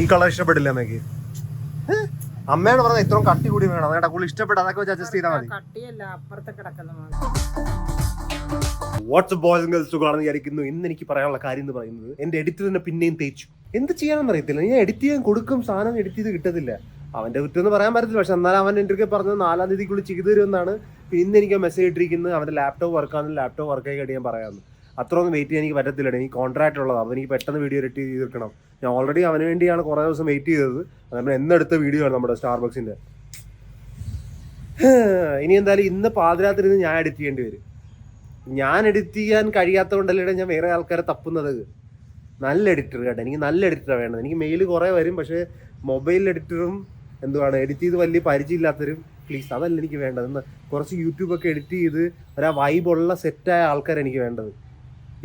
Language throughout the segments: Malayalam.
ഈ കളർ ഇഷ്ടപ്പെടില്ല അമ്മയ്ക്ക്. അമ്മയാണ് പറഞ്ഞത് ഇത്രയും കട്ടി കൂടി വേണം, അതൊക്കെ കൂടുതൽ ഇഷ്ടപ്പെട്ട അതൊക്കെ വെച്ച് അഡ്ജസ്റ്റ് ചെയ്താൽ മതി. വാട്സ്ആപ്പ് ബോയ്സ് ആൻഡ് ഗേൾസ് സുഖമാണെന്ന് വിചാരിക്കുന്നു. ഇന്ന് എനിക്ക് പറയാനുള്ള കാര്യം എന്ന് പറയുന്നത്, എന്റെ എഡിറ്റർ തന്നെ പിന്നെയും തേച്ചു. എന്ത് ചെയ്യാനെന്ന് അറിയത്തില്ല. ഞാൻ എഡിറ്റ് ചെയ്യാൻ കൊടുക്കും, സാധനം എഡിറ്റ് ചെയ്ത് കിട്ടത്തില്ല. അവന്റെ കുറ്റമെന്ന് പറയാൻ പറ്റത്തില്ല. പക്ഷെ എന്നാലും അവൻ എൻ്റെ അടുത്ത് പറഞ്ഞത് 4-ാം തീയതിക്കുള്ളിൽ ചെയ്തു തരുമെന്നാണ്. ഇന്ന് എനിക്ക് മെസ്സേജ് ഇട്ടിരിക്കുന്നത് അവന്റെ ലാപ്ടോപ്പ് വർക്കാണ്, ലാപ്ടോപ്പ് വർക്കായി കഴിഞ്ഞ് ഞാൻ പറയാമെന്ന്. അത്ര ഒന്നും വെയിറ്റ് ചെയ്യാൻ എനിക്ക് പറ്റത്തില്ല. എനിക്ക് കോൺട്രാക്ട് ഉള്ളത്, അവൻ എനിക്ക് പെട്ടെന്ന് വീഡിയോ എഡിറ്റ് ചെയ്ത് തീർക്കണം. ഞാൻ ഓൾറെഡി അവന് വേണ്ടിയാണ് കുറേ ദിവസം വെയിറ്റ് ചെയ്തത്. അതുപോലെ എന്നെടുത്ത വീഡിയോ ആണ് നമ്മുടെ സ്റ്റാർബക്സിന്റെ. ഇനി എന്തായാലും ഇന്ന് പാതിരാത്രി ഞാൻ എഡിറ്റ് ചെയ്യേണ്ടി വരും. ഞാൻ എഡിറ്റ് ചെയ്യാൻ കഴിയാത്തതുകൊണ്ടല്ലേ ഞാൻ വേറെ ആൾക്കാരെ തപ്പുന്നത്. നല്ല എഡിറ്റർ കേട്ടോ, എനിക്ക് നല്ല എഡിറ്ററാണ് വേണ്ടത്. എനിക്ക് മെയിൽ കുറേ വരും, പക്ഷേ മൊബൈൽ എഡിറ്ററും എന്തുവാണ് എഡിറ്റ് ചെയ്ത് വലിയ പരിചയമില്ലാത്തവരും പ്ലീസ്, അതല്ല എനിക്ക് വേണ്ടത്. ഇന്ന് കുറച്ച് യൂട്യൂബൊക്കെ എഡിറ്റ് ചെയ്ത് ഒരു വൈബുള്ള സെറ്റായ ആൾക്കാരാണ് എനിക്ക് വേണ്ടത്.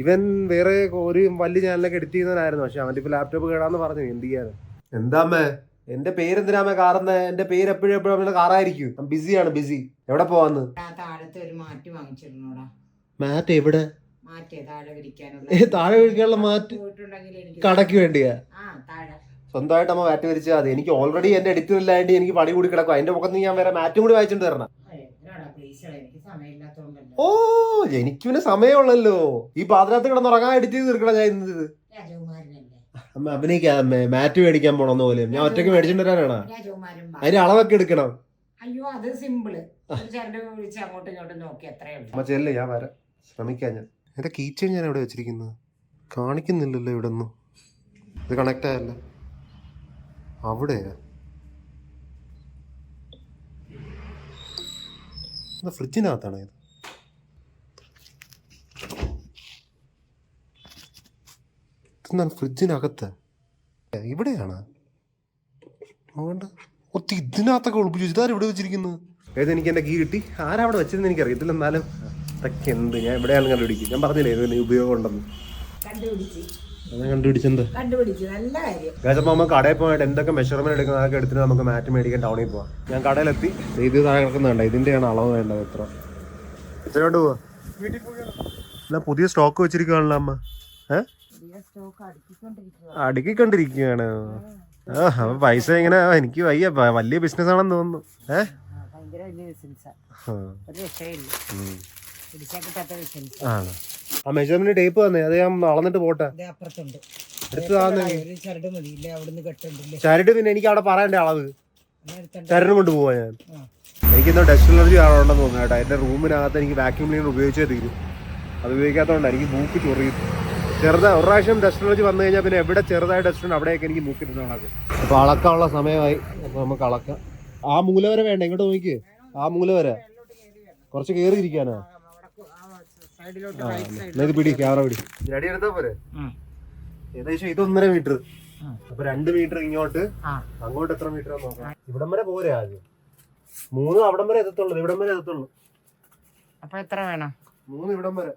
ഇവൻ വേറെ ഒരു വലിയ ചാനലൊക്കെ എഡിറ്റ് ചെയ്യുന്നവനായിരുന്നു, പക്ഷെ അവൻ്റെ ഇപ്പോൾ ലാപ്ടോപ്പ് കേടാന്ന് പറഞ്ഞു. എന്ത് ചെയ്യാന്? എന്താമ്മേ എന്റെ പേരെന്തിനാമേ കാറുന്നത്? എന്റെ പേര് എപ്പോഴും എപ്പോഴും കാറായിരിക്കും. ബിസിയാണ്, ബിസി. എവിടെ പോവാന്ന്? മാറ്റ് എവിടെ? താഴെ വിരിക്കാനുള്ള മാറ്റ് കടക്ക് വേണ്ടിയാ? സ്വന്തമായിട്ട് അമ്മ മാറ്റ് വിരിച്ചാൽ മതി. എനിക്ക് ഓൾറെഡി എന്റെ എഡിറ്റർ ഇല്ലാണ്ട് എനിക്ക് പണി കൂടി കിടക്കും. അതിന്റെ മുഖത്ത് ഞാൻ വേറെ മാറ്റും കൂടി വായിച്ചിട്ട് തരണം. ഓ, എനിക്ക് പിന്നെ സമയമുള്ളല്ലോ. ഈ പാതിരാത്രി കിടന്നുറങ്ങാൻ എഡിറ്റ് ചെയ്ത് തീർക്കണം ഞാൻ ഇന്നത്. അമ്മ അഭിനയിക്കാതെ മാറ്റ് മേടിക്കാൻ പോണെന്ന് പോലെ ഞാൻ ഒറ്റയ്ക്ക് മേടിച്ചിട്ട് വരാനാണ്. അതിന്റെ അളവൊക്കെ എടുക്കണം. അയ്യോ അത് സിമ്പിള്. അമ്മ ചെല്ലേ, ഞാൻ വരാം. ശ്രമിക്കാം. ഞാൻ എന്റെ കീച്ചൺ ഞാൻ എവിടെ വെച്ചിരിക്കുന്നത് കാണിക്കുന്നില്ലല്ലോ. ഇവിടെ ഒന്നും ഇത് കണക്ട് ആയല്ലോ. അവിടെയാ? ഫ്രിഡ്ജിനകത്താണോ ഇത്? ഫ്രിഡ്ജിനകത്ത് ഇവിടെയാണ്. ഇതിനകത്തൊക്കെ ഒളിപ്പിച്ചു. ഇതാരും ഇവിടെ വെച്ചിരിക്കുന്നത്. ഏതെനിക്ക് എന്റെ കീ കിട്ടി. ആരാ അവിടെ വെച്ചിരുന്ന് എനിക്കറിയത്തില്ല. എന്നാലും അതൊക്കെ എന്ത്, ഞാൻ എവിടെയാണ് കണ്ടുപിടിക്കും. ഞാൻ പറഞ്ഞില്ലേ ഇതിന് ഉപയോഗം ഉണ്ടെന്ന്. കണ്ടുപിടിച്ചെന്ത് നമ്മൾ കടയിൽ പോയിട്ട് എന്തൊക്കെ മെഷർമെന്റ് എടുക്കുന്ന അതൊക്കെ എടുത്തിട്ട് നമുക്ക് മാറ്റ് മേടിക്കാൻ ടൗണിൽ പോവാം. ഞാൻ കടയിലെത്തി. ഇത് താഴെ കിടക്കുന്നുണ്ട്. ഇതിന്റെയാണ് അളവ് വേണ്ടത്. എത്രയോട്ട് പോവാ? എന്നാ പുതിയ സ്റ്റോക്ക് വെച്ചിരിക്കുകയാണല്ലോ അമ്മ. അടുക്കിക്കൊണ്ടിരിക്കുകയാണ്. അപ്പൊ പൈസ ഇങ്ങനെ എനിക്ക് വയ്യ. വലിയ ബിസിനസ് ആണെന്ന് തോന്നുന്നു. ആണ്. ആ മെഷർമെന്റ് ടേപ്പ് തന്നെ, അത് ഞാൻ അളന്നിട്ട് പോട്ടെ. ചരട് പിന്നെ എനിക്ക് അവിടെ പറയണ്ടേ അളവ്. ചരട് കൊണ്ട് പോവാ ഞാൻ. എനിക്കെന്തോ ഡസ്റ്റ് അലർജി ആണോണ്ടെന്ന് തോന്നുന്നു കേട്ടോ. എന്റെ റൂമിനകത്ത് എനിക്ക് വാക്യൂം ക്ലീനർ ഉപയോഗിച്ചേ തീരും. അത് ഉപയോഗിക്കാത്തതുകൊണ്ട് എനിക്ക് മൂക്ക് ചൊറിയും. ഒരു പ്രാവശ്യം ഡസ്റ്റ് അലർജി വന്നു കഴിഞ്ഞാൽ പിന്നെ എവിടെ ചെറുതായി ഡസ്റ്റ് ഉണ്ട് അവിടെയൊക്കെ എനിക്ക് മൂക്കിട്ടുണ്ടാകും. അപ്പൊ അളക്കാനുള്ള സമയമായി. അപ്പൊ നമുക്ക് അളക്കാം. ആ മൂല വരെ വേണ്ട, ഇങ്ങോട്ട് നോക്കിയേ. ആ മൂല വരെ കുറച്ച് കയറി ഇരിക്കാനാ. ഇത് പിടി, ക്യാമറ പിടി. അടി എടുത്താ പോരെ? ഏകദേശം ഇത് 1.5 മീറ്റർ. അപ്പൊ 2 മീറ്റർ ഇങ്ങോട്ട്, അങ്ങോട്ട് എത്ര മീറ്റർ നോക്കാം. ഇവിടം വരെ പോരെ ആദ്യം. 3 അവിടം വരെ എത്തത്തുള്ളൂ, ഇവിടം വരെ എത്തത്തുള്ളൂ. അപ്പൊ എത്ര വേണം? 3 ഇവിടം വരെ.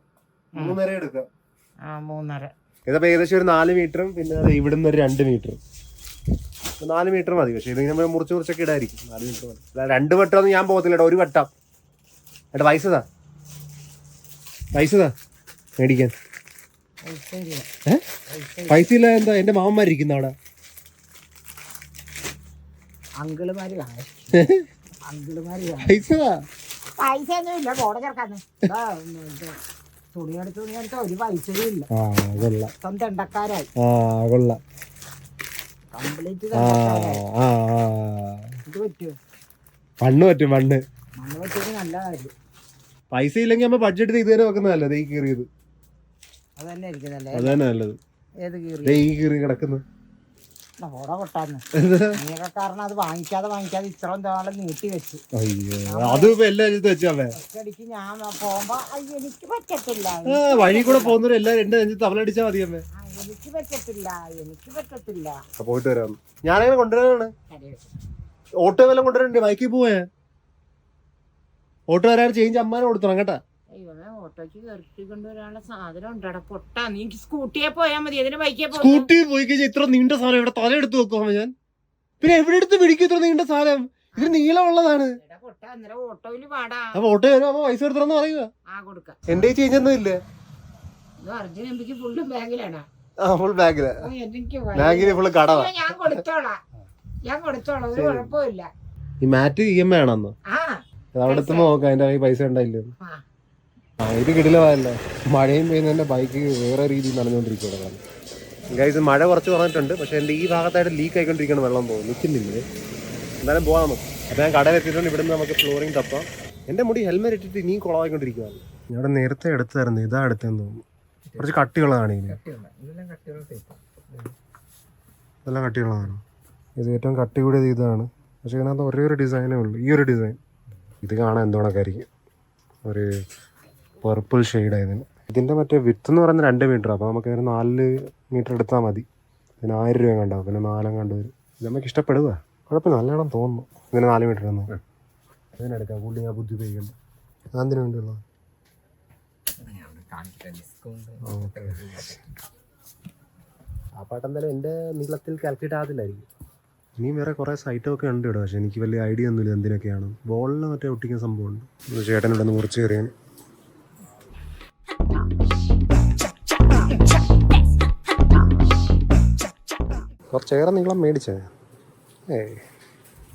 3.5 എടുക്കാം. 3.5. ഇതപ്പോ ഏകദേശം ഒരു 4 മീറ്ററും പിന്നെ ഇവിടുന്ന് ഒരു 2 മീറ്റർ. 4 മീറ്റർ മതി. പക്ഷെ ഇത് നമ്മൾ മുറിച്ചൊക്കെ ഇടായിരിക്കും. 4 മീറ്റർ മതി. 2 വട്ടമൊന്നും ഞാൻ പോകത്തില്ല കേട്ടോ. 1 വട്ടം. ഏട്ടാ പൈസതാ, പൈസതാ മേടിക്കാൻ. പൈസ ഇല്ല എന്താ? എന്റെ മാമന്മാരിക്കുന്ന അവിടെ. പൈസതാ. പൈസ ഒന്നും ഇല്ല. പോടെ ചേർക്കാന്ന് തുണിയെടുത്ത് ഒരു പൈസയും ഇല്ല. സ്വന്തം എണ്ടക്കാരായി. കംപ്ലീറ്റ് ഇത് പറ്റുമോ? മണ്ണ് പറ്റും. മണ്ണ് പറ്റിയത് നല്ല കാര്യം. പൈസ ഇല്ലെങ്കിൽ നമ്മ ബഡ്ജറ്റ് ഇത് തന്നെ വെക്കുന്നതല്ലേ. ഈ കീറിയത് അത് തന്നെ ആയിരിക്കും അത് തന്നെ നല്ലത്. ഏത് കീറി? ഈ കീറി കിടക്കുന്നു. കൊട്ടാന്ന് കാരണം അത് വാങ്ങിക്കാതെ ഇത്രയും നാളെ നീട്ടി വെച്ചു. അത് എല്ലാം വെച്ചാവേ. ഞാൻ പോകുമ്പോ എനിക്ക് പറ്റത്തില്ല. വഴി കൂടെ പോകുന്നവരും എല്ലാം 2 നെഞ്ച് തവലടിച്ചാൽ മതി അമ്മേ. എനിക്ക് പറ്റത്തില്ല. പോയിട്ട് വരാം. ഞാനങ്ങനെ കൊണ്ടുവരാനാണ്. ഓട്ടോ വല്ലതും കൊണ്ടുവരണ്ടേ? ബൈക്കിൽ പോവേ. ഓട്ടോ വരാൻ ചേഞ്ച് അമ്മാനെ കൊടുക്കണം കേട്ടാ. ഓട്ടോക്ക് കയറ്റി കൊണ്ടുവരാനുള്ള സാധനം ഉണ്ടോ? പൊട്ടാ, നീ സ്കൂട്ടിയെ പോയാൽ മതി. അതിന് ബൈക്കേ സ്കൂട്ടി പോയി കഴിഞ്ഞാൽ ഇത്ര നീണ്ട സാധനം ഇവിടെ തല എടുത്ത് വെക്കുവാ ഞാൻ. പിന്നെ എവിടെ എടുത്ത് പിടിക്കും ഇത്ര നീണ്ട സാധനം? ഇത് നീളമുള്ളതാണ്. ഓട്ടോയില് പാടാ. അപ്പൊ ഓട്ടോ വരും. അപ്പൊ പൈസ എടുത്തോ പറയുക. എന്റെ ചേഞ്ച് ഒന്നും ഇല്ല. അർജുൻ എംപിക്ക് ഫുള്ളും ബാങ്കിലാണ്. ഫുൾ ബാഗില് ഓ, എനിക്ക് ബാഗില് ഫുള്ള് കടവാ. ഞാൻ കൊടുത്തോളാം ഒരു കുഴപ്പമില്ല. ഈ മാറ്റ് EMI ആണെന്നോ? ആ അവിടെ എത്തുമ്പോ നോക്കാം അതിന്റെ കയ്യിൽ പൈസ ഉണ്ടായില്ലോ. ആ. ഇത് കിടിലമല്ല. മഴയും പെയ്യുന്നതിന്റെ ബൈക്ക് വേറെ രീതിയിൽ നടന്നുകൊണ്ടിരിക്കുകയാണ്. ഗൈസ് മഴ കുറച്ച് കുറഞ്ഞിട്ടുണ്ട്, പക്ഷെ എന്റെ ഈ ഭാഗത്തായിട്ട് ലീക്ക് ആയിക്കൊണ്ടിരിക്കണം വെള്ളം പോകും, നിൽക്കുന്നില്ലേ. എന്തായാലും പോകാം നമുക്ക്. അപ്പൊ ഞാൻ കടയിൽ എത്തിയിട്ടുണ്ട്. ഇവിടുന്ന് നമുക്ക് ഫ്ലോറിങ് തപ്പാം. എന്റെ മുടി ഹെൽമെറ്റ് ഇട്ടിട്ട് ഇനിയും കുളമായിക്കൊണ്ടിരിക്കുകയാണ്. ഞാൻ നേരത്തെ എടുത്തായിരുന്നു, ഇതാ എടുത്തെന്ന് തോന്നുന്നു. കുറച്ച് കട്ടിയുള്ളതാണ് ഇതിന്. ഇതെല്ലാം കട്ടിയുള്ളതാണ്. ഇത് ഏറ്റവും കട്ടി കൂടിയത് ഇതാണ്. പക്ഷെ ഇതിനകത്ത് ഒരേ ഒരു ഡിസൈനേ ഉള്ളൂ, ഈ ഒരു ഡിസൈൻ. ഇത് കാണാൻ എന്തോണക്കായിരിക്കും, ഒരു പർപ്പിൾ ഷെയ്ഡായതിന്. ഇതിൻ്റെ മറ്റേ വിത്ത് എന്ന് പറയുന്നത് 2 മീറ്റർ. അപ്പോൾ നമുക്ക് ഒരു 4 മീറ്റർ എടുത്താൽ മതി. ഇതിന് 1000 രൂപ കണ്ടാവും, പിന്നെ 4 കണ്ടു വരും. ഇത് നമുക്ക് ഇഷ്ടപ്പെടുക, കുഴപ്പമില്ല, നല്ലതാണെന്ന് തോന്നുന്നു. ഇതിന് 4 മീറ്റർ ഒന്നും അതിനെടുക്കാം. പുള്ളി ഞാൻ ബുദ്ധി ഉപയോഗിക്കണ്ട. അതിന് വേണ്ടിയുള്ള ആ പാട്ട് എന്തായാലും എൻ്റെ നീളത്തിൽ കാൽക്കുലേറ്റ് ആകത്തില്ലായിരിക്കും. ഇനിയും വേറെ കുറേ സൈറ്റൊക്കെ ഉണ്ട് ഇവിടെ, പക്ഷേ എനിക്ക് വലിയ ഐഡിയ ഒന്നുമില്ല എന്തിനൊക്കെയാണ്. ബോളിൽ മറ്റേ ഒട്ടിക്കുന്ന സംഭവമുണ്ട്. ചേട്ടൻ ഇവിടെ നിന്ന് മുറിച്ച് കയറിയാണ്. കുറച്ചേറെ നീളം മേടിച്ചേ.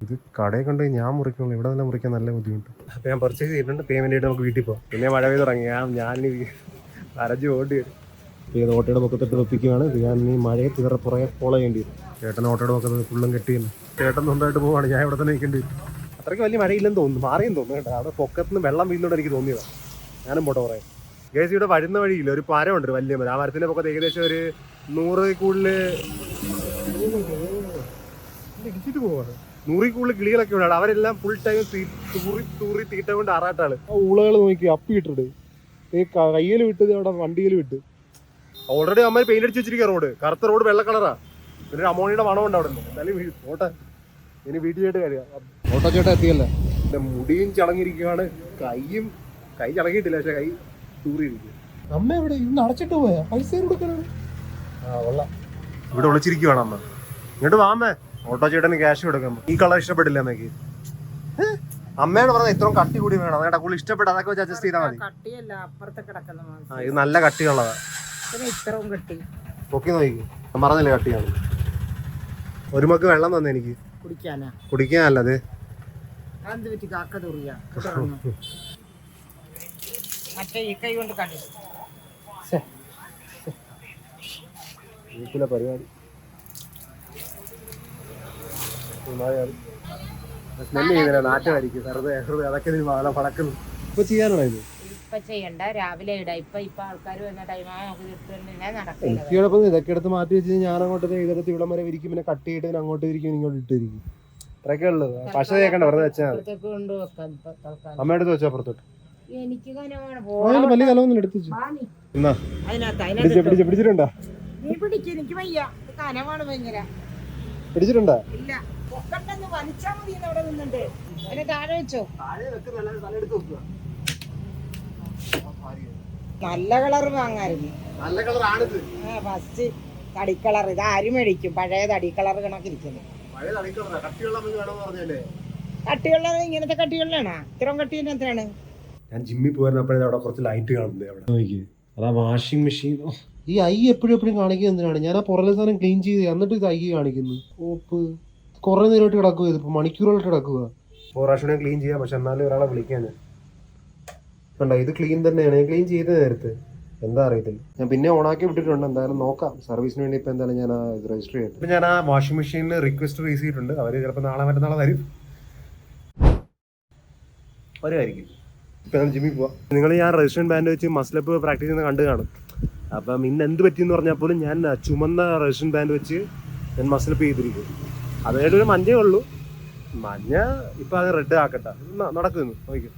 ഇത് കടയിൽ കൊണ്ട് ഞാൻ മുറിക്കുള്ളൂ, ഇവിടെ തന്നെ മുറിക്കാൻ നല്ല ബുദ്ധിമുട്ട്. അപ്പോൾ ഞാൻ പർച്ചേസ് ചെയ്തിട്ടുണ്ട്. പേയ്മെൻറ്റ് ആയിട്ട് നമുക്ക് വീട്ടിൽ പോകാം. പിന്നെ മഴ പെയ്ത് തുടങ്ങി. ഞാൻ അരഞ്ഞ് ഓടി വരും. ഇത് ഓട്ടോയുടെ പൊക്കത്തിട്ട് വെപ്പിക്കുകയാണ്. ഞാൻ ഈ മഴയെ തീരെ പുറകെ ഫോളോ ചെയ്യേണ്ടി വരും. ചേട്ടൻ ഓട്ടോയുടെ പൊക്കത്ത് ഫുള്ളും കെട്ടിയിരുന്നു. ചേട്ടൻ സ്വന്തമായിട്ട് പോവാണ്, ഞാൻ ഇവിടെ തന്നെ നിൽക്കേണ്ടി വരും. അത്രയ്ക്ക് വലിയ മഴയില്ലെന്ന് തോന്നുന്നു, മാറിയെന്ന് തോന്നുന്നു കേട്ടോ. അവിടെ പൊക്കത്തുനിന്ന് വെള്ളം വീഴുന്നോട് എനിക്ക് തോന്നിയതാണ്. ഞാനും പോട്ടെ പറയാം. ഗേസ് ഇവിടെ വരുന്ന വഴിയില്ല, ഒരു മരമുണ്ട്, വലിയ മരം. ആ മരത്തിൻ്റെ പൊക്കത്ത് ഏകദേശം ഒരു 100 കൂടുതൽ പോവാണ്. 100 കൂടുതൽ കിളികളൊക്കെ ഉണ്ട്. അവരെല്ലാം ഫുൾ ടൈം തൂറി തീറ്റ കൊണ്ട് ആറാട്ടാള്. ആ ഉളകൾ നോക്കി അപ്പി ഇട്ടിട്ട് ഈ കയ്യിൽ വിട്ടത് അവിടെ വണ്ടിയിൽ വിട്ട്. ഓൾറെഡി അമ്മ പെയിന്റ് അടിച്ച് വെച്ചിരിക്കുക. റോഡ് കറുത്ത റോഡ്, വെള്ള കളറാ. പിന്നെ അമോണിയുടെ മണമുണ്ട് അവിടെ നിന്ന്. എന്തായാലും ഓട്ടെ, ഇനി വീട്ടിൽ പോയിട്ട് കാര്യം. ഓട്ടോ ചേട്ടാ എത്തിയല്ലേ. എൻ്റെ മുടിയും ചളങ്ങിയിരിക്കുകയാണ്, കൈ ചളങ്ങിയിട്ടില്ല, പക്ഷെ കൈ തൂറിയിരിക്കും. അമ്മ എവിടെ ഇന്ന് അടച്ചിട്ട് പോയാ? പൈസ കൊടുക്കണം. ആ കൊള്ളാം. ഇവിടെ വിളിച്ചിരിക്കുവാണ് അമ്മ. ഇങ്ങോട്ട് വാമ്മേ, ഓട്ടോ ചേട്ടന് ക്യാഷ് കൊടുക്കാം. ഈ കളർ ഇഷ്ടപ്പെട്ടില്ല അമ്മയ്ക്ക്. അമ്മയോട് പറഞ്ഞാൽ ഇത്രയും കട്ടി കൂടി വേണം. അതൊക്കെ കൂടുതൽ ഇഷ്ടപ്പെട്ട അതൊക്കെ വെച്ച് അഡ്ജസ്റ്റ് ചെയ്താൽ മതി. കട്ടിയല്ല, അപ്പുറത്തെ കിടക്കുന്ന. ഇത് നല്ല കട്ടിയുള്ളതാ. ഇത്രയും കട്ടി പൊക്കി നോക്കി. ഞാൻ പറഞ്ഞില്ലേ കട്ടിയാണ്. ഒരു മക്ക് വെള്ളം തന്നെ എനിക്ക് കുടിക്കാനല്ലത്. പരിപാടി സ്മെല്ല് ചെയ്യുന്നില്ല, നാട്ടുകാരിക്കും വെറുതെ അതൊക്കെ പടക്കുന്നു. ഇപ്പൊ ചെയ്യാനാണോ ഇത്? ഇപ്പൊ ചെയ്യണ്ട, രാവിലെ ഇടാം. ഇപ്പൊ ആൾക്കാർ വന്ന ടൈമാണ് എനിക്ക് ഇതൊക്കെ എടുത്ത് മാറ്റി വെച്ച് ഞാൻ അങ്ങോട്ട് ഇതെടുത്ത് ഇവിടം വരെ വിരിക്കും, പിന്നെ കട്ട് ചെയ്തിട്ട് അങ്ങോട്ട് വിരിക്കും, ഇങ്ങോട്ട് ഇട്ടിരിക്കും. ഇത്രയൊക്കെ ഉള്ളു. പശ തേക്കണ്ട, വെറുതെ വെച്ചാൽ അമ്മ എടുത്ത് വെച്ചാ പുറത്തോട്ട്. എനിക്ക് വലിയ കലമൊന്നും എടുത്തു പിടിച്ചിട്ടുണ്ടാ? നീ പിടിക്കും, എനിക്ക് വയ്യ. കനമാണ് ഭയങ്കര. പിടിച്ചിട്ടുണ്ടാ? ഇല്ല, വലിച്ചാ മതി. അവിടെ നിന്നുണ്ട് അതിനെ താഴെ വെച്ചോ. നല്ല കളർ വാങ്ങായിരുന്നു. നല്ല കളറാണിത്. ഫസ്റ്റ് തടി കളർ. ഇത് ആരും മേടിക്കും, പഴയ തടി കളർ കണക്കിരിക്കുന്നു. കട്ടിയുള്ള ഇങ്ങനത്തെ കട്ടികളിലാണോ? ഇത്രയും കട്ടിയുടെ എത്രയാണ്? ഞാൻ ജിമ്മിൽ പോയിരുന്നപ്പോഴേ അവിടെ കുറച്ച് ലൈറ്റ് കാണുന്നത് അവിടെ. അതാ വാഷിംഗ് മെഷീൻ. ഈ ഐ എപ്പോഴും കാണിക്കുന്നത് എന്തിനാണ്? ഞാൻ ആ പുറകെ സാധനം ക്ലീൻ ചെയ്ത് എന്നിട്ട് ഇത് ഐ കാണിക്കുന്നു. ഓപ്പ് കുറെ നേരമായിട്ട് കിടക്കുക, ഇതിപ്പോ മണിക്കൂറായിട്ട് കിടക്കുക. 4 പ്രാവശ്യം ക്ലീൻ ചെയ്യാം, പക്ഷെ എന്നാലും ഒരാളെ വിളിക്കാൻ കണ്ടോ. ഇത് ക്ലീൻ തന്നെയാണ്, ഞാൻ ക്ലീൻ ചെയ്ത നേരത്തെ. എന്താ അറിയത്തില്ല. ഞാൻ പിന്നെ ഓണാക്കി വിട്ടിട്ടുണ്ട്. എന്തായാലും നോക്കാം. സർവീസിന് വേണ്ടി ഇപ്പൊ എന്തായാലും ഞാൻ ഇത് രജിസ്റ്റർ ചെയ്തിട്ട്. ഇപ്പൊ ഞാൻ ആ വാഷിംഗ് മെഷീനിൽ റിക്വസ്റ്റ് റേസ് ചെയ്തിട്ടുണ്ട്. അവര് ചിലപ്പോൾ നാളെ മറ്റന്നാളെ തരും. വരുമായിരിക്കും. ഇപ്പൊ ഞാൻ ജിമ്മിൽ പോവാം. നിങ്ങൾ ഞാൻ റെസിസ്റ്റൻ ബാൻഡ് വെച്ച് മസിലപ്പ് പ്രാക്ടീസ് ചെയ്യുന്ന കണ്ടു കാണും. അപ്പം ഇന്ന് എന്ത് പറ്റിയെന്ന് പറഞ്ഞാൽ പോലും ഞാൻ ചുമന്ന റെസിസ്റ്റൻ ബാൻഡ് വെച്ച് ഞാൻ മസിലപ്പ് ചെയ്തിരിക്കും. അതായിട്ടൊരു മഞ്ഞേ ഉള്ളൂ. മഞ്ഞ ഇപ്പൊ അത് റെഡ് ആക്കട്ടെ. നടക്കുന്നു നോക്കും.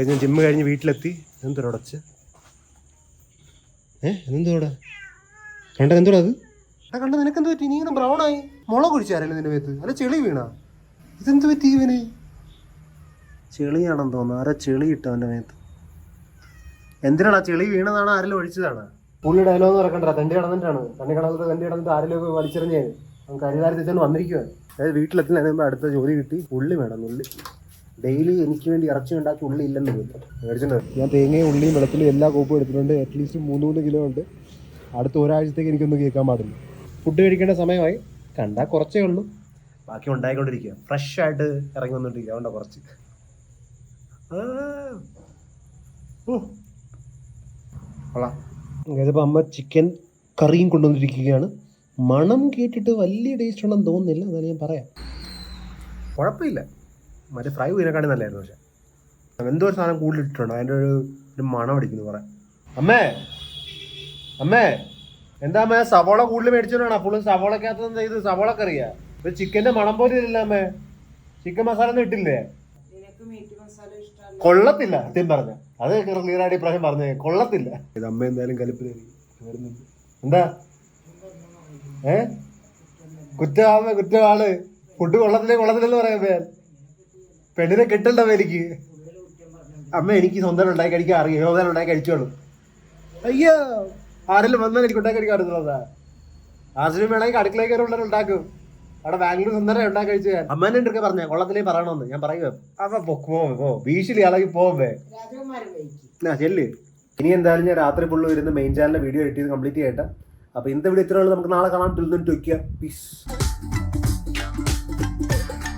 ഞാൻ ജിമ്മ് കഴിഞ്ഞ് വീട്ടിലെത്തി. എന്തൊരടച്ച് എന്തോടാ കണ്ട? എന്തോടാ അത്? ആ കണ്ട നിനക്കെന്ത് പറ്റി? നീ ഇങ്ങനെ ബ്രൗൺ ആയി. മുളക് കുഴിച്ചാരല്ലേ നിന്റെ മേത്ത്? അല്ല ചെളി വീണ? ഇതെന്ത് പറ്റി ഇവന്? ചെളിയാണെന്ന് തോന്നുന്നു. ആരാ ചെളി ഇട്ടോ അവൻ്റെ മേത്ത്? എന്തിനാണ് ചെളി വീണതാണ്? ആരെങ്കിലും ഒഴിച്ചതാണ്? പുള്ളി ഡയലോഗ് നടക്കണ്ട. തണ്ടി കിടന്നിട്ടാണ്. തണ്ടി കിടന്നിട്ട് ആരെങ്കിലും വലിച്ചെറിഞ്ഞ് അവൻ കരിവാരി തെറ്റാൻ വന്നിരിക്കുകയാണ്. അതായത് വീട്ടിലെത്തി അടുത്ത ജോലി കിട്ടി. ഉള്ളി വേണം. ഉള്ളി ഡെയിലി എനിക്ക് വേണ്ടി ഇറച്ചി ഉണ്ടാക്കി ഉള്ളി ഇല്ലെന്ന് മേടിച്ചിട്ടുണ്ട്. ഞാൻ തേങ്ങയും ഉള്ളിയും വെള്ളത്തിലും എല്ലാ കോപ്പും എടുത്തിട്ടുണ്ട്. അറ്റ്ലീസ്റ്റ് 3 കിലോ ഉണ്ട്. അടുത്ത ഒരാഴ്ചത്തേക്ക് എനിക്കൊന്നും കേൾക്കാൻ പാടില്ല. ഫുഡ് കഴിക്കേണ്ട സമയമായി. കണ്ടാൽ കുറച്ചേ ഉള്ളൂ, ബാക്കി ഉണ്ടായിക്കൊണ്ടിരിക്കുക. ഫ്രഷ് ആയിട്ട് ഇറങ്ങി വന്നിട്ടിരിക്കുക. അതുകൊണ്ടാ കുറച്ച്. ഇതിപ്പോൾ അമ്മ ചിക്കൻ കറിയും കൊണ്ടുവന്നിരിക്കുകയാണ്. മണം കേട്ടിട്ട് വലിയ ടേസ്റ്റ് ഉണ്ടെന്ന് തോന്നുന്നില്ല, എന്നാലും ഞാൻ പറയാം. കുഴപ്പമില്ല. മറ്റേ ഫ്രൈ ഇതിനെക്കാട്ടി നല്ലായിരുന്നു. പക്ഷെ എന്തോ ഒരു സാധനം കൂടുതൽ ഇട്ടിട്ടുണ്ടോ, അതിൻ്റെ ഒരു മണം അടിക്കുന്നു കുറേ. അമ്മേ എന്താ അമ്മേ സവോള കൂടുതൽ മേടിച്ചോണ്ടാണ്? അപ്പോൾ സവോളക്കകത്ത് ഇത് സവോള കറിയാ. ഒരു ചിക്കൻ്റെ മണം പോലും ഇല്ല അമ്മേ. ചിക്കൻ മസാല ഒന്നും ഇട്ടില്ലേ? കൊള്ളത്തില്ല. സത്യം പറഞ്ഞ അത് ക്ലിയർ ആയിട്ട് ഇപ്രാവശ്യം പറഞ്ഞേ, കൊള്ളത്തില്ല. ഇത് അമ്മ എന്തായാലും കലിപ്പിലായിരിക്കും. എന്താ കുറ്റമാണ്. ഫുഡ് കൊള്ളത്തില്ലെന്ന് പറയാൻ പെണ്ണിനെ കിട്ടണ്ടോ എനിക്ക്? അമ്മ എനിക്ക് സ്വന്തം ഉണ്ടാക്കി കഴിക്കാൻ അറിയാം. യോധന ഉണ്ടാക്കി കഴിച്ചോളൂ. അയ്യോ, ആരെങ്കിലും വന്നാൽ എനിക്ക് ഉണ്ടാക്കി കഴിക്കാൻ അറിയുന്നതാ. ആശ്രയം വേണമെങ്കിൽ അടുക്കളയിൽ കയറി ഉണ്ടാക്കും. അവിടെ ബാംഗ്ലൂർ സുന്ദരം ഉണ്ടാക്കി കഴിച്ചു. അമ്മേനെ ഉണ്ടൊക്കെ പറഞ്ഞ കൊള്ളത്തിലേ പറയണമെന്ന്. ഞാൻ പറയുക അപ്പൊ പോ ഭീഷണി ഇളകി പോവേ. ചെല്ല്. ഇനി എന്തായാലും ഞാൻ രാത്രി ഫുള്ള് വരുന്ന മെയിൻ ചാനലിലെ വീഡിയോ എഡിറ്റ് ചെയ്ത് കംപ്ലീറ്റ് ചെയ്യട്ടെ. അപ്പോൾ ഇന്നത്തെ വീഡിയോ ഇത്രയുള്ളൂ. നമുക്ക് നാളെ കാണാൻ. പീസ്.